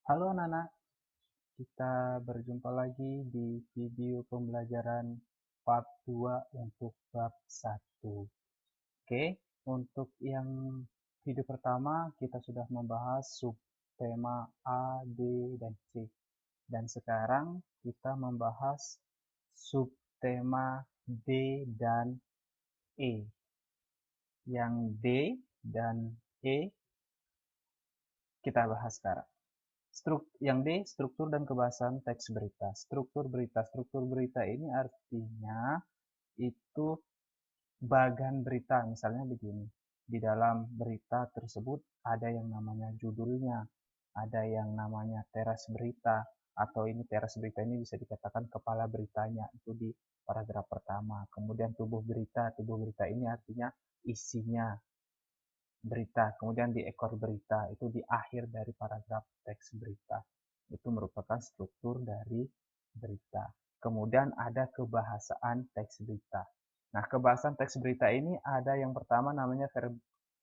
Halo anak-anak, kita berjumpa lagi di video pembelajaran part 2 untuk bab 1. Oke, untuk yang video pertama kita sudah membahas subtema A, B, dan C. Dan sekarang kita membahas subtema D dan E. Yang D dan E kita bahas sekarang. Yang D, struktur dan kebahasan teks berita. Struktur berita. Struktur berita ini artinya itu bagan berita. Misalnya begini, di dalam berita tersebut ada yang namanya judulnya, ada yang namanya teras berita, atau ini teras berita ini bisa dikatakan kepala beritanya, itu di paragraf pertama. Kemudian tubuh berita ini artinya isinya berita, kemudian di ekor berita, itu di akhir dari paragraf teks berita. Itu merupakan struktur dari berita. Kemudian ada kebahasaan teks berita. Nah, kebahasaan teks berita ini ada yang pertama namanya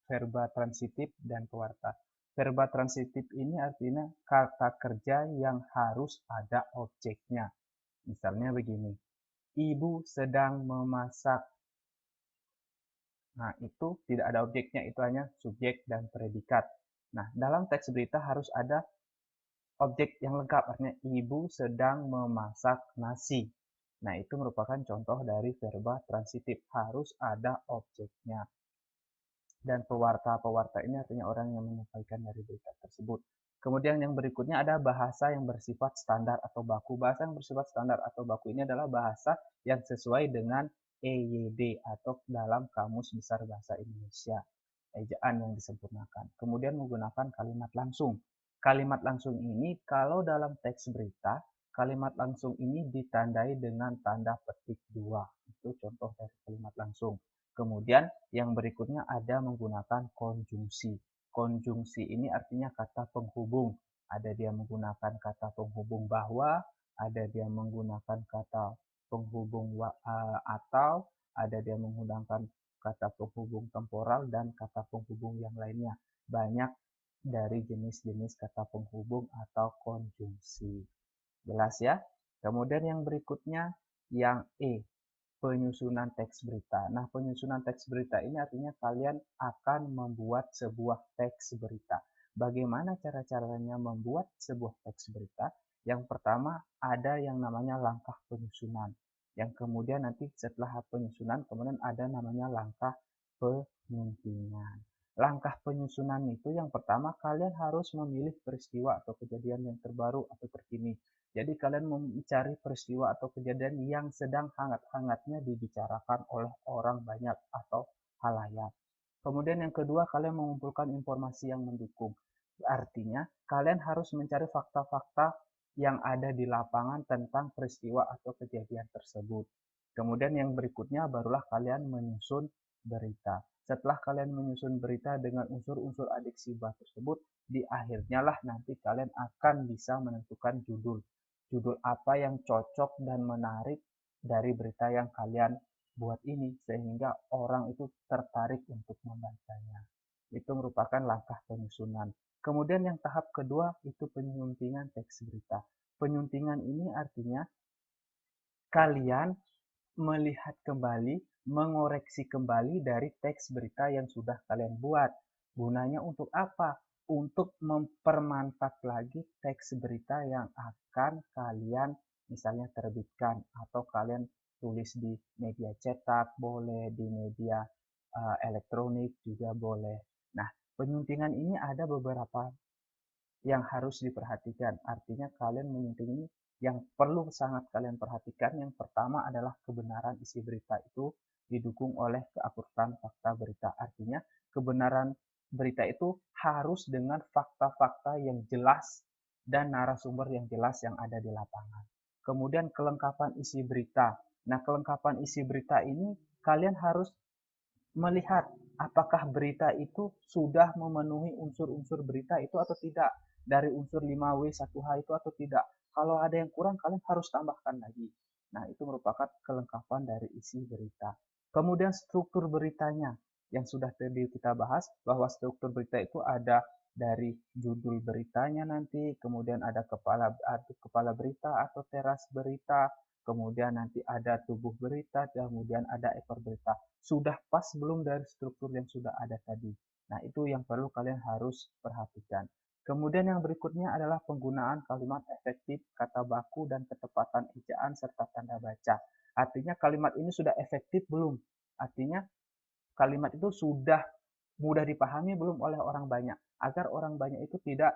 verba transitif dan pewarta. Verba transitif ini artinya kata kerja yang harus ada objeknya. Misalnya begini, ibu sedang memasak. Nah, itu tidak ada objeknya, itu hanya subjek dan predikat. Nah, dalam teks berita harus ada objek yang lengkap, artinya ibu sedang memasak nasi. Nah, itu merupakan contoh dari verba transitif, harus ada objeknya. Dan pewarta ini artinya orang yang menyampaikan dari berita tersebut. Kemudian yang berikutnya ada bahasa yang bersifat standar atau baku. Bahasa yang bersifat standar atau baku ini adalah bahasa yang sesuai dengan EYD atau dalam Kamus Besar Bahasa Indonesia, ejaan yang disempurnakan. Kemudian menggunakan kalimat langsung. Kalimat langsung ini kalau dalam teks berita, kalimat langsung ini ditandai dengan tanda petik 2. Itu contoh dari kalimat langsung. Kemudian yang berikutnya ada menggunakan konjungsi. Konjungsi ini artinya kata penghubung. Ada dia menggunakan kata penghubung bahwa, ada dia menggunakan kata penghubung atau, ada dia menggunakan kata penghubung temporal dan kata penghubung yang lainnya. Banyak dari jenis-jenis kata penghubung atau konjungsi. Jelas ya? Kemudian yang berikutnya yang E, penyusunan teks berita. Nah, penyusunan teks berita ini artinya kalian akan membuat sebuah teks berita. Bagaimana cara-caranya membuat sebuah teks berita? Yang pertama, ada yang namanya langkah penyusunan. Yang kemudian nanti setelah penyusunan, kemudian ada namanya langkah penyuntingan. Langkah penyusunan itu yang pertama kalian harus memilih peristiwa atau kejadian yang terbaru atau terkini. Jadi kalian mencari peristiwa atau kejadian yang sedang hangat-hangatnya dibicarakan oleh orang banyak atau halayak. Kemudian yang kedua, kalian mengumpulkan informasi yang mendukung. Artinya, kalian harus mencari fakta-fakta yang ada di lapangan tentang peristiwa atau kejadian tersebut. Kemudian yang berikutnya barulah kalian menyusun berita. Setelah kalian menyusun berita dengan unsur-unsur adiksiba tersebut, di akhirnya lah nanti kalian akan bisa menentukan judul. Judul apa yang cocok dan menarik dari berita yang kalian buat ini, sehingga orang itu tertarik untuk membacanya. Itu merupakan langkah penyusunan. Kemudian yang tahap kedua itu penyuntingan teks berita. Penyuntingan ini artinya kalian melihat kembali, mengoreksi kembali dari teks berita yang sudah kalian buat. Gunanya untuk apa? Untuk mempermantap lagi teks berita yang akan kalian misalnya terbitkan atau kalian tulis di media cetak, boleh di media elektronik juga boleh. Nah, penyuntingan ini ada beberapa yang harus diperhatikan. Artinya kalian menyunting ini yang perlu sangat kalian perhatikan. Yang pertama adalah kebenaran isi berita itu didukung oleh keakuratan fakta berita. Artinya kebenaran berita itu harus dengan fakta-fakta yang jelas dan narasumber yang jelas yang ada di lapangan. Kemudian kelengkapan isi berita. Nah, kelengkapan isi berita ini kalian harus melihat apakah berita itu sudah memenuhi unsur-unsur berita itu atau tidak, dari unsur 5W 1H itu atau tidak. Kalau ada yang kurang, kalian harus tambahkan lagi. Nah, itu merupakan kelengkapan dari isi berita. Kemudian struktur beritanya yang sudah tadi kita bahas, bahwa struktur berita itu ada dari judul beritanya nanti, kemudian ada kepala berita atau teras berita, kemudian nanti ada tubuh berita, kemudian ada ekor berita. Sudah pas belum dari struktur yang sudah ada tadi? Nah, itu yang perlu kalian harus perhatikan. Kemudian yang berikutnya adalah penggunaan kalimat efektif, kata baku, dan ketepatan ejaan serta tanda baca. Artinya kalimat ini sudah efektif belum? Artinya kalimat itu sudah mudah dipahami belum oleh orang banyak, agar orang banyak itu tidak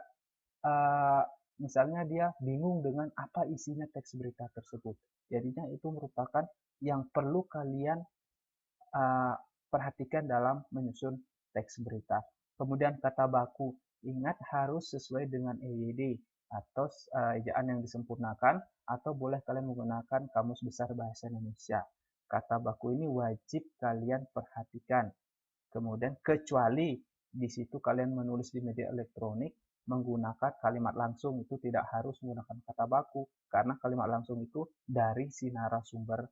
misalnya dia bingung dengan apa isinya teks berita tersebut. Jadinya itu merupakan yang perlu kalian perhatikan dalam menyusun teks berita. Kemudian kata baku, ingat harus sesuai dengan EYD atau ejaan yang disempurnakan, atau boleh kalian menggunakan Kamus Besar Bahasa Indonesia. Kata baku ini wajib kalian perhatikan. Kemudian kecuali di situ kalian menulis di media elektronik menggunakan kalimat langsung, itu tidak harus menggunakan kata baku, karena kalimat langsung itu dari si narasumber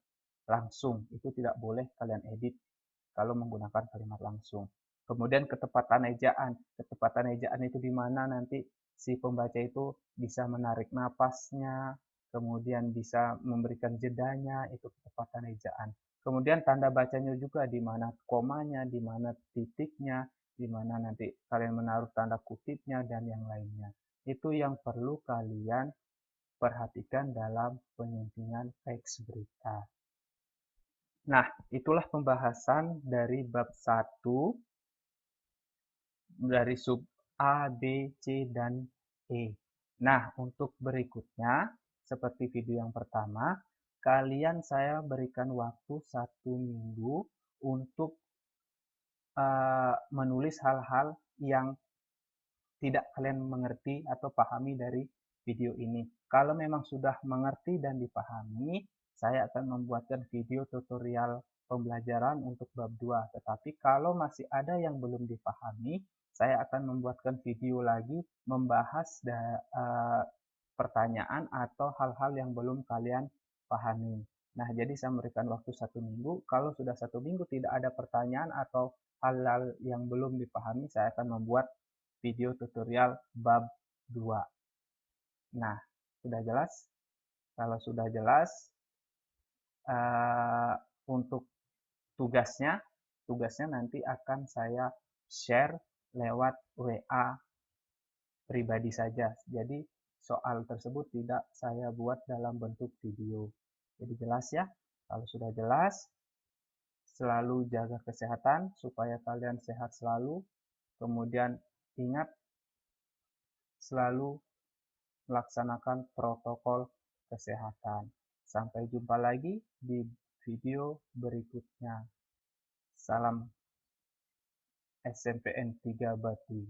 langsung, itu tidak boleh kalian edit kalau menggunakan kalimat langsung. Kemudian ketepatan ejaan. Ketepatan ejaan itu di mana nanti si pembaca itu bisa menarik napasnya, kemudian bisa memberikan jedanya, itu ketepatan ejaan. Kemudian tanda bacanya juga di mana komanya, di mana titiknya, di mana nanti kalian menaruh tanda kutipnya, dan yang lainnya. Itu yang perlu kalian perhatikan dalam penyuntingan teks berita. Nah, itulah pembahasan dari bab 1 dari sub A, B, C, dan E. Nah, untuk berikutnya, seperti video yang pertama, saya berikan waktu 1 minggu untuk menulis hal-hal yang tidak kalian mengerti atau pahami dari video ini. Kalau memang sudah mengerti dan dipahami, saya akan membuatkan video tutorial pembelajaran untuk bab 2. Tetapi kalau masih ada yang belum dipahami, saya akan membuatkan video lagi membahas pertanyaan atau hal-hal yang belum kalian pahami. Nah, jadi saya memberikan waktu 1 minggu. Kalau sudah 1 minggu tidak ada pertanyaan atau hal-hal yang belum dipahami, saya akan membuat video tutorial bab 2. Nah, sudah jelas? Kalau sudah jelas, untuk tugasnya nanti akan saya share lewat WA pribadi saja. Jadi, soal tersebut tidak saya buat dalam bentuk video. Jadi jelas ya? Kalau sudah jelas, selalu jaga kesehatan supaya kalian sehat selalu. Kemudian ingat selalu melaksanakan protokol kesehatan. Sampai jumpa lagi di video berikutnya. Salam SNPN 3 Batu.